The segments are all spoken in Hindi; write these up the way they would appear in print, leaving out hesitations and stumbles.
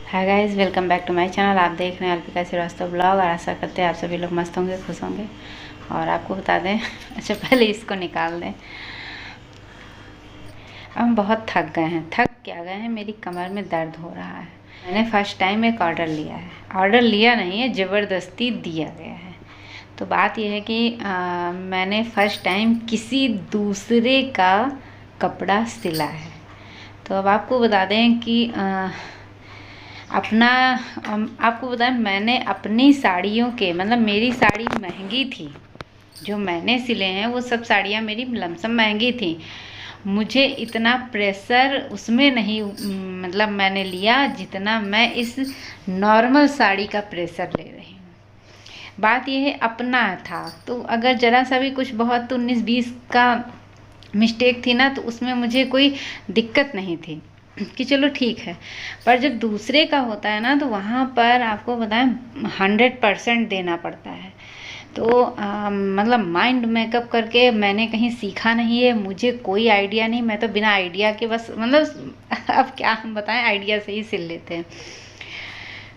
Hi guys, welcome back to my channel. आप देख रहे हैं अल्पिका श्रीवास्तव ब्लॉग और आशा करते हैं आप सभी लोग मस्त होंगे, खुश होंगे। और आपको बता दें, अच्छा पहले इसको निकाल दें। अब हम बहुत थक गए हैं। थक क्या गए हैं, मेरी कमर में दर्द हो रहा है। मैंने फ़र्स्ट टाइम एक ऑर्डर लिया है। ऑर्डर लिया नहीं है, ज़बरदस्ती दिया गया है। तो बात यह है कि मैंने फ़र्स्ट टाइम किसी दूसरे का कपड़ा सिला है। तो अब आपको बता दें कि आपको बताएं, मैंने अपनी साड़ियों के मतलब मेरी साड़ी महंगी थी। जो मैंने सिले हैं वो सब साड़ियाँ मेरी लमसम महंगी थी। मुझे इतना प्रेशर उसमें नहीं मतलब मैंने लिया जितना मैं इस नॉर्मल साड़ी का प्रेशर ले रही हूँ। बात यह है, अपना था तो अगर ज़रा सा भी कुछ बहुत 19-20 का मिस्टेक थी ना, तो उसमें मुझे कोई दिक्कत नहीं थी कि चलो ठीक है। पर जब दूसरे का होता है ना, तो वहाँ पर आपको बताएं 100% देना पड़ता है। तो मतलब माइंड मेकअप करके मैंने कहीं सीखा नहीं है, मुझे कोई आइडिया नहीं। मैं तो बिना आइडिया के बस मतलब अब क्या हम बताएं, आइडिया से ही सिल लेते हैं।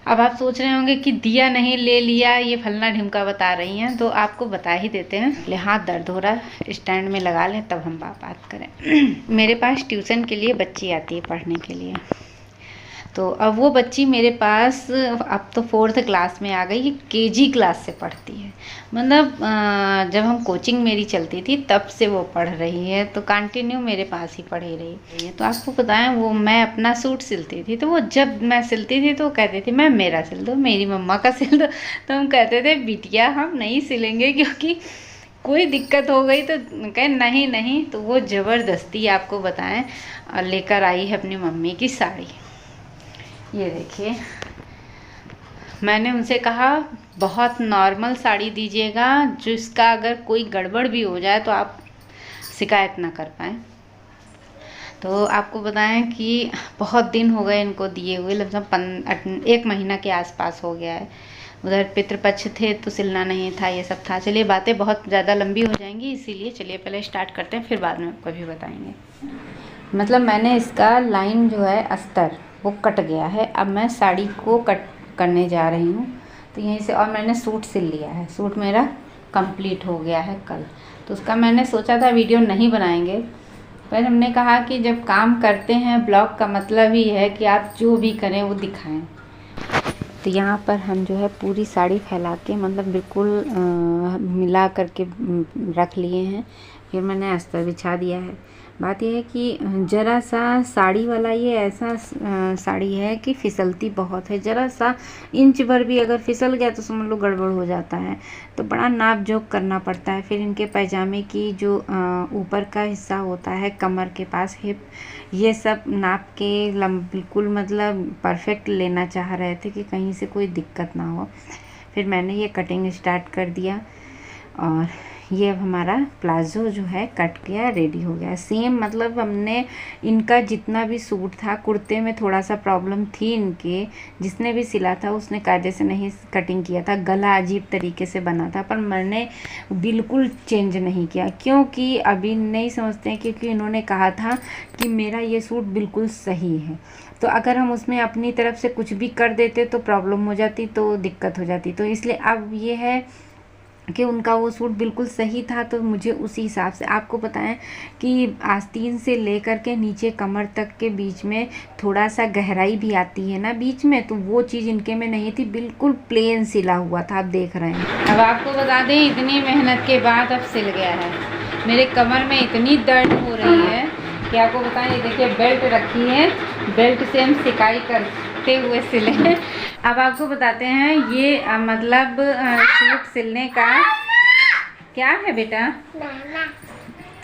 अब आप सोच रहे होंगे कि दिया नहीं, ले लिया, ये फलना ढिमका बता रही हैं। तो आपको बता ही देते हैं। ले, हाथ दर्द हो रहा है, स्टैंड में लगा लें तब हम बात करें। मेरे पास ट्यूशन के लिए बच्ची आती है पढ़ने के लिए। तो अब वो बच्ची मेरे पास अब तो 4th क्लास में आ गई, केजी क्लास से पढ़ती है। मतलब जब हम कोचिंग मेरी चलती थी तब से वो पढ़ रही है, तो कंटिन्यू मेरे पास ही पढ़ी रही है। तो आपको बताएं, वो मैं अपना सूट सिलती थी, तो वो जब मैं सिलती थी तो कहती थी मैम मेरा सिल दो, मेरी मम्मा का सिल दो। तो हम कहते थे बिटिया हम नहीं सिलेंगे, क्योंकि कोई दिक्कत हो गई तो कहे नहीं नहीं। तो वो ज़बरदस्ती आपको बताएं लेकर आई है अपनी मम्मी की साड़ी। ये देखिए, मैंने उनसे कहा बहुत नॉर्मल साड़ी दीजिएगा, जिसका अगर कोई गड़बड़ भी हो जाए तो आप शिकायत ना कर पाएँ। तो आपको बताएं कि बहुत दिन हो गए इनको दिए हुए, लगभग 1 महीना के आसपास हो गया है। उधर पितृपक्ष थे तो सिलना नहीं था, ये सब था। चलिए, बातें बहुत ज़्यादा लंबी हो जाएंगी, इसीलिए चलिए पहले स्टार्ट करते हैं, फिर बाद में आपको भी बताएंगे। मतलब मैंने इसका लाइन जो है अस्तर वो कट गया है। अब मैं साड़ी को कट करने जा रही हूँ, तो यहीं से। और मैंने सूट सिल लिया है, सूट मेरा कंप्लीट हो गया है कल। तो उसका मैंने सोचा था वीडियो नहीं बनाएंगे, पर हमने कहा कि जब काम करते हैं, ब्लॉग का मतलब ही है कि आप जो भी करें वो दिखाएं। तो यहाँ पर हम जो है पूरी साड़ी फैला के मतलब बिल्कुल मिला करके रख लिए हैं। फिर मैंने अस्तर बिछा दिया है। बात यह है कि ज़रा सा साड़ी वाला ये ऐसा साड़ी है कि फिसलती बहुत है। ज़रा सा इंच भर भी अगर फिसल गया तो समझ लो गड़बड़ हो जाता है। तो बड़ा नाप जोख करना पड़ता है। फिर इनके पैजामे की जो ऊपर का हिस्सा होता है, कमर के पास हिप, ये सब नाप के बिल्कुल मतलब परफेक्ट लेना चाह रहे थे कि कहीं से कोई दिक्कत ना हो। फिर मैंने ये कटिंग स्टार्ट कर दिया और ये अब हमारा प्लाज़ो जो है कट गया, रेडी हो गया। सेम मतलब हमने इनका जितना भी सूट था, कुर्ते में थोड़ा सा प्रॉब्लम थी इनके, जिसने भी सिला था उसने कायदे से नहीं कटिंग किया था, गला अजीब तरीके से बना था। पर मैंने बिल्कुल चेंज नहीं किया, क्योंकि अभी नहीं समझते हैं, क्योंकि इन्होंने कहा था कि मेरा ये सूट बिल्कुल सही है। तो अगर हम उसमें अपनी तरफ से कुछ भी कर देते तो प्रॉब्लम हो जाती, तो दिक्कत हो जाती। तो इसलिए अब ये है कि उनका वो सूट बिल्कुल सही था, तो मुझे उसी हिसाब से। आपको बताएं कि आस्तीन से लेकर के नीचे कमर तक के बीच में थोड़ा सा गहराई भी आती है ना बीच में, तो वो चीज़ इनके में नहीं थी, बिल्कुल प्लेन सिला हुआ था। आप देख रहे हैं। अब आपको बता दें, इतनी मेहनत के बाद अब सिल गया है। मेरे कमर में इतनी दर्द हो रही है कि आपको बताएं। ये देखिए, बेल्ट रखी है, बेल्ट से हम सिकाई करते हुए सिले। अब आपको बताते हैं ये मतलब सूट सिलने का क्या है बेटा।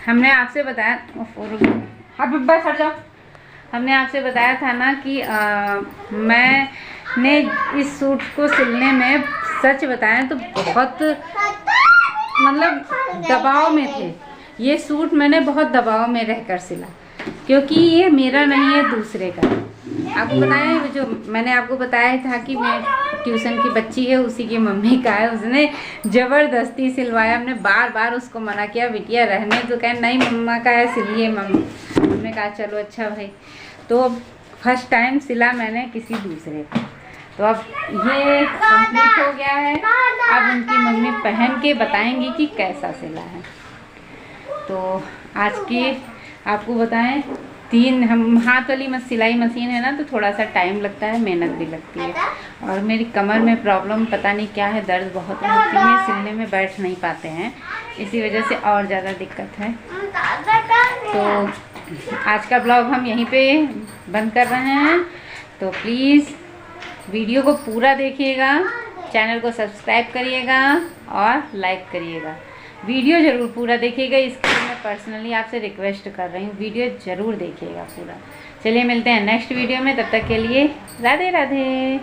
हमने आपसे बताया, अब बस हट जाओ। हमने आपसे बताया था ना कि मैंने इस सूट को सिलने में सच बताया तो बहुत मतलब दबाव में थे। ये सूट मैंने बहुत दबाव में रहकर सिला, क्योंकि ये मेरा नहीं है, दूसरे का। आपको बताया, जो मैंने आपको बताया था कि मैं ट्यूशन की बच्ची है, उसी की मम्मी का है। उसने ज़बरदस्ती सिलवाया। हमने बार बार उसको मना किया, बिटिया रहने तो, कहे नहीं मम्मा का है, सिलिए मम्मा। हमने कहा चलो अच्छा भाई। तो फर्स्ट टाइम सिला मैंने किसी दूसरे का। तो अब ये कंप्लीट हो गया है। अब उनकी मम्मी पहन के बताएंगी कि कैसा सिला है। तो आज की आपको बताएं, हम हाथ वाली सिलाई मशीन है ना, तो थोड़ा सा टाइम लगता है, मेहनत भी लगती है। और मेरी कमर में प्रॉब्लम पता नहीं क्या है, दर्द बहुत होती है, सिलने में बैठ नहीं पाते हैं, इसी वजह से और ज़्यादा दिक्कत है। तो आज का ब्लॉग हम यहीं पे बंद कर रहे हैं। तो प्लीज़ वीडियो को पूरा देखिएगा, चैनल को सब्सक्राइब करिएगा और लाइक करिएगा। वीडियो ज़रूर पूरा देखिएगा, इसके लिए मैं पर्सनली आपसे रिक्वेस्ट कर रही हूँ, वीडियो ज़रूर देखिएगा पूरा। चलिए मिलते हैं नेक्स्ट वीडियो में, तब तक के लिए राधे राधे।